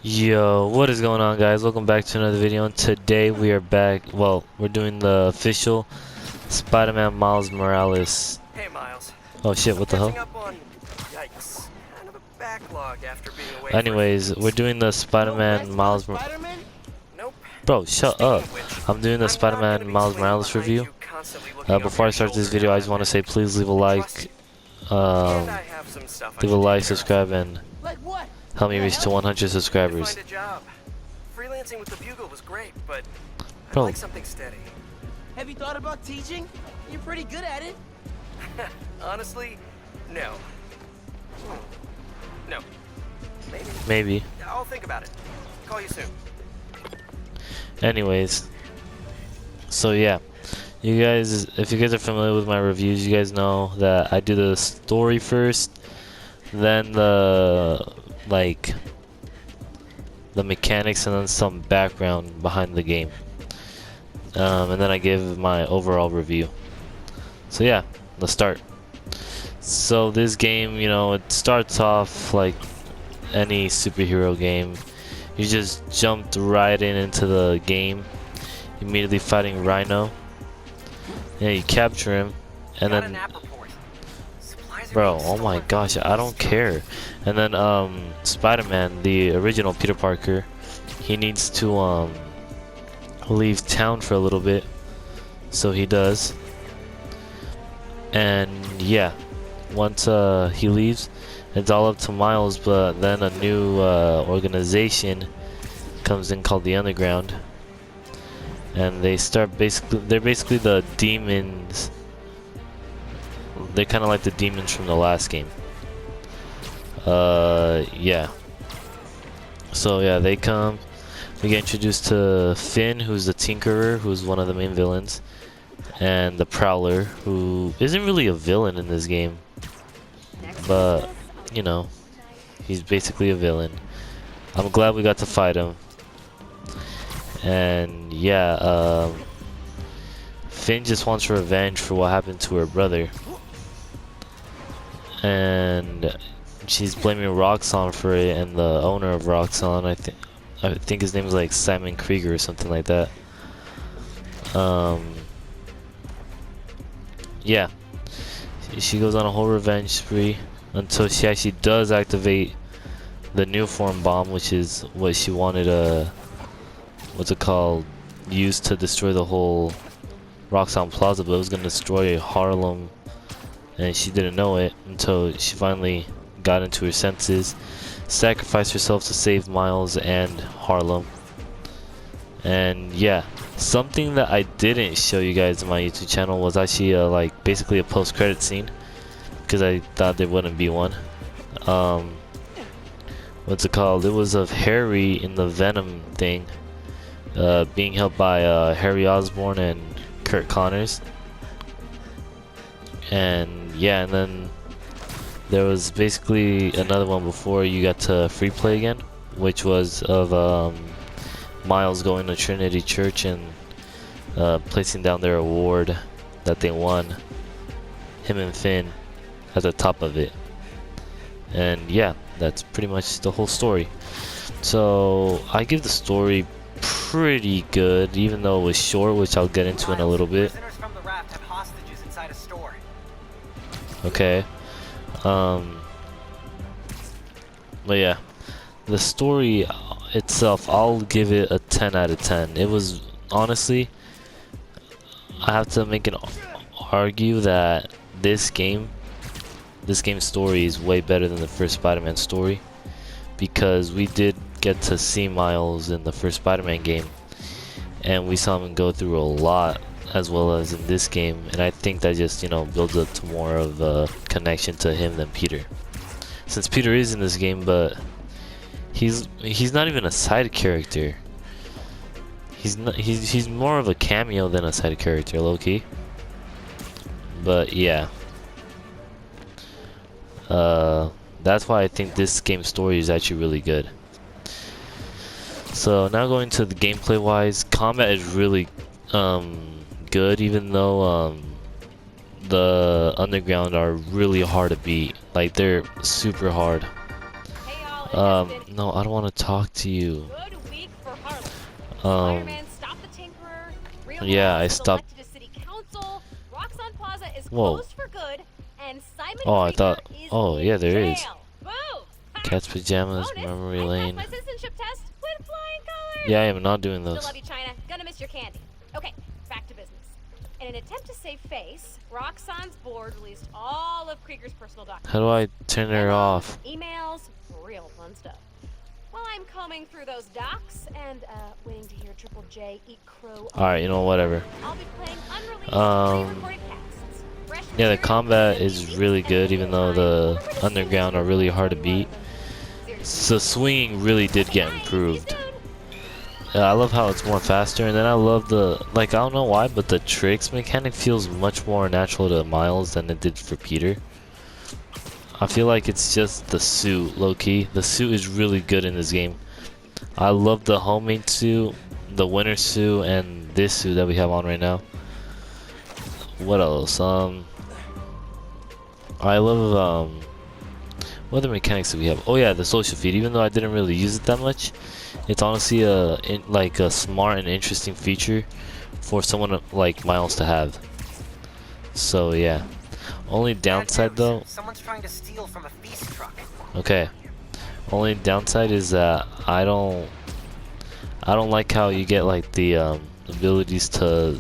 Yo, what is going on, guys? Welcome back to another video, and today we are back. Well, we're doing the official Spider-Man Miles Morales. Hey, Miles. Oh shit, I'm what the hell? catching up on, yikes, kind of a backlog after being away for a few Anyways, we're weeks. doing the No Spider-Man rest for the Miles Spider-Man? Nope. Bro, shut Speaking up. of which, I'm doing the I'm not gonna Spider-Man be Miles swinging Morales behind review. you, constantly looking over Before I your start this shoulder video, now I and just want to then. say please leave a I trust like, you, and I have some stuff I should take care of. subscribe, and Like what? help me reach to 100 Trying to subscribers. find a job. Freelancing with the Bugle was great, but I'd Bro, like something steady. Have you thought about teaching? You're pretty good at it. Honestly, no. No. Maybe. maybe. I'll think about it. Call you soon. Anyways, so yeah, you guys, if you guys are familiar with my reviews, you guys know that I do the story first, then the mechanics, and then some background behind the game, and then I give my overall review. So yeah, let's start. So this game, you know, it starts off like any superhero game. You just jumped right into the game, immediately fighting Rhino. Yeah, you capture him, and Got a then, nap report. Supplies are bro, being oh my stolen gosh, from I don't care. And then, Spider-Man, the original Peter Parker, he needs to, leave town for a little bit. So he does. And yeah, once, he leaves, it's all up to Miles, but then a new, organization comes in called the Underground. And they're basically the demons. They're kind of like the demons from the last game. Yeah. So yeah, they come. We get introduced to Finn, who's the Tinkerer, who's one of the main villains, and the Prowler, who isn't really a villain in this game, but you know, he's basically a villain. I'm glad we got to fight him. And yeah, Finn just wants revenge for what happened to her brother, and she's blaming Roxxon for it, and the owner of Roxxon, I think his name is like Simon Krieger or something like that. Yeah, she goes on a whole revenge spree until she actually does activate the new form bomb, which is what she wanted what's it called, used to destroy the whole Roxxon Plaza, but it was gonna destroy Harlem, and she didn't know it until she finally got into her senses, sacrificed herself to save Miles and Harlem. And yeah, something that I didn't show you guys in my YouTube channel was actually like basically a post-credit scene, because I thought there wouldn't be one. What's it called? It was of Harry in the Venom thing, being held by Harry Osborn and Kurt Connors. And yeah, and then there was basically another one before you got to free play again, which was of Miles going to Trinity Church and placing down their award that they won, him and Finn at the top of it. And yeah, that's pretty much the whole story. So I give the story pretty good, even though it was short, which I'll get into in a little bit. Prisoners from the raft have hostages inside a store. Okay. But yeah, the story itself, I'll give it a 10 out of 10. It was, honestly, I have to argue that this game's story is way better than the first Spider-Man story, because we did get to see Miles in the first Spider-Man game, and we saw him go through a lot as well as in this game, and I think that just, you know, builds up to more of a connection to him than Peter, since Peter is in this game, but he's not even a side character. He's more of a cameo than a side character, low-key. But yeah, that's why I think this game's story is actually really good. So now going to the gameplay wise, combat is really good, even though the underground are really hard to beat. Like, they're super hard. No, I don't want to talk to you. Good week for Harlem. Um, Spider-Man stopped the Tinkerer. Real yeah, World I is stopped. elected to city council. Roxxon Plaza is Whoa. closed for good, and Simon Oh, I Krieger thought. is Oh, in yeah, there jail. is. Boom! Ha! Cat's pajamas, Bonus, memory I passed lane. my citizenship test with flying colors. Yeah, I am not doing Still those. love you, China. Gonna miss your candy. Okay, back to business. In an attempt to save face, Roxxon's board released all of Krieger's personal documents. How do I turn her Memos, off? Emails, real fun stuff. While I'm combing through those docs and waiting to hear Triple J eat crow. Alright, you know, whatever. I'll be playing unreleased pre-recorded casts. Fresh Yeah, the material combat within is weeks really and good, even though the time. underground are really hard to beat. So swinging really did get improved. I love how it's more faster, and then I love the, like, I don't know why, but the tricks mechanic feels much more natural to Miles than it did for Peter. I feel like it's just the suit, low-key. The suit is really good in this game. I love the homemade suit, the winter suit, and this suit that we have on right now. What else? I love, what other mechanics do we have? Oh yeah, the social feed. Even though I didn't really use it that much, it's honestly like a smart and interesting feature for someone like Miles to have. So yeah. Only downside though. Someone's trying to steal from a feast truck. Okay. Only downside is that I don't like how you get like the abilities to,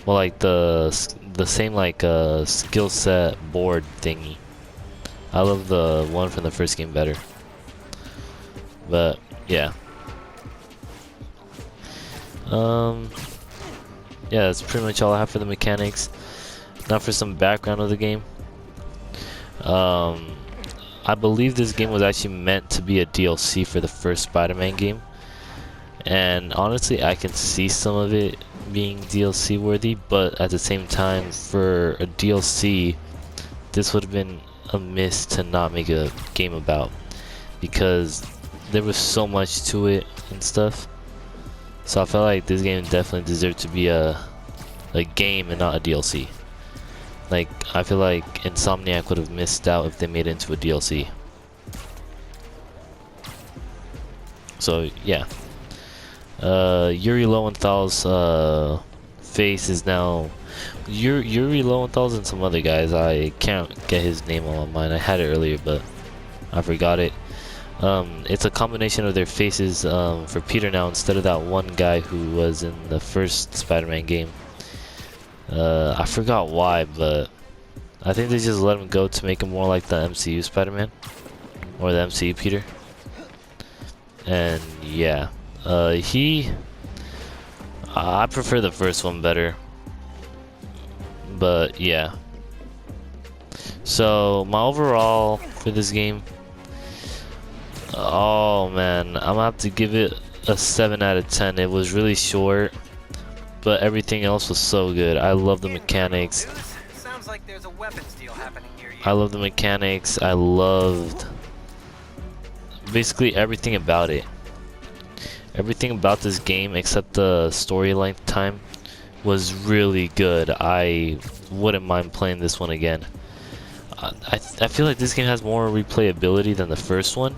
well, like the same like skill set board thingy. I love the one from the first game better. But yeah. Yeah, that's pretty much all I have for the mechanics. Now for some background of the game. I believe this game was actually meant to be a DLC for the first Spider-Man game. And honestly, I can see some of it being DLC worthy, but at the same time, for a DLC, this would have been a miss to not make a game about, because there was so much to it and stuff. So I felt like this game definitely deserved to be a game and not a DLC. Like, I feel like Insomniac would have missed out if they made it into a DLC. So yeah, Yuri Lowenthal's face is now Yuri Lowenthal's and some other guys. I can't get his name on mine. I had it earlier, but I forgot it. It's a combination of their faces for Peter now, instead of that one guy who was in the first Spider-Man game. I forgot why, but I think they just let him go to make him more like the MCU Spider-Man, or the MCU Peter. And yeah, I prefer the first one better. But yeah. So my overall for this game, oh man, I'm gonna have to give it a 7 out of 10. It was really short, but everything else was so good. I love the mechanics. Sounds like there's a weapons deal happening near you. I love the mechanics. I loved basically everything about it. Everything about this game except the story length time was really good. I wouldn't mind playing this one again. I feel like this game has more replayability than the first one,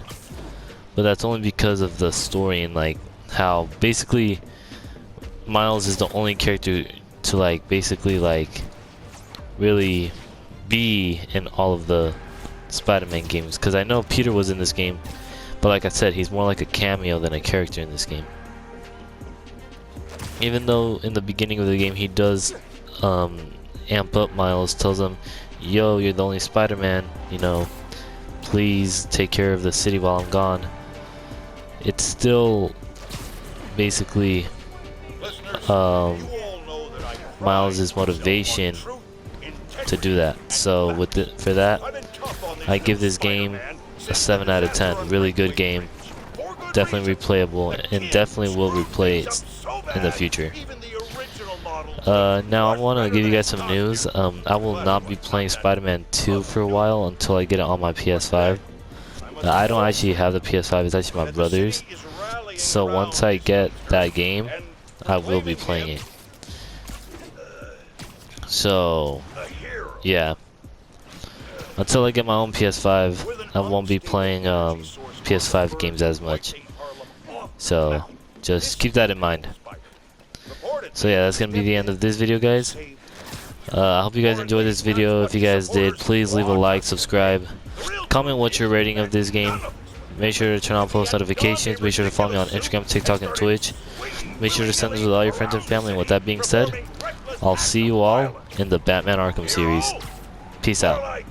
but that's only because of the story and like how basically Miles is the only character to like basically like really be in all of the Spider-Man games, because I know Peter was in this game, but like I said, he's more like a cameo than a character in this game. Even though in the beginning of the game he does amp up Miles, tells him, yo, you're the only Spider-Man, you know, please take care of the city while I'm gone. It's still basically Miles' motivation to do that. So for that, I give this game a 7 out of 10. Really good game, definitely replayable, and definitely will replay it in the future. Now I want to give you guys some news. I will not be playing Spider-Man 2 for a while until I get it on my PS5. I don't actually have the PS5, it's actually my brother's. So once I get that game, I will be playing it. So yeah, until I get my own PS5, I won't be playing PS5 games as much. So just keep that in mind. So yeah, that's gonna be the end of this video, guys. I hope you guys enjoyed this video. If you guys did, please leave a like, subscribe, comment what your rating of this game. Make sure to turn on post notifications. Make sure to follow me on Instagram, TikTok, and Twitch. Make sure to send this with all your friends and family. And with that being said, I'll see you all in the Batman Arkham series. Peace out.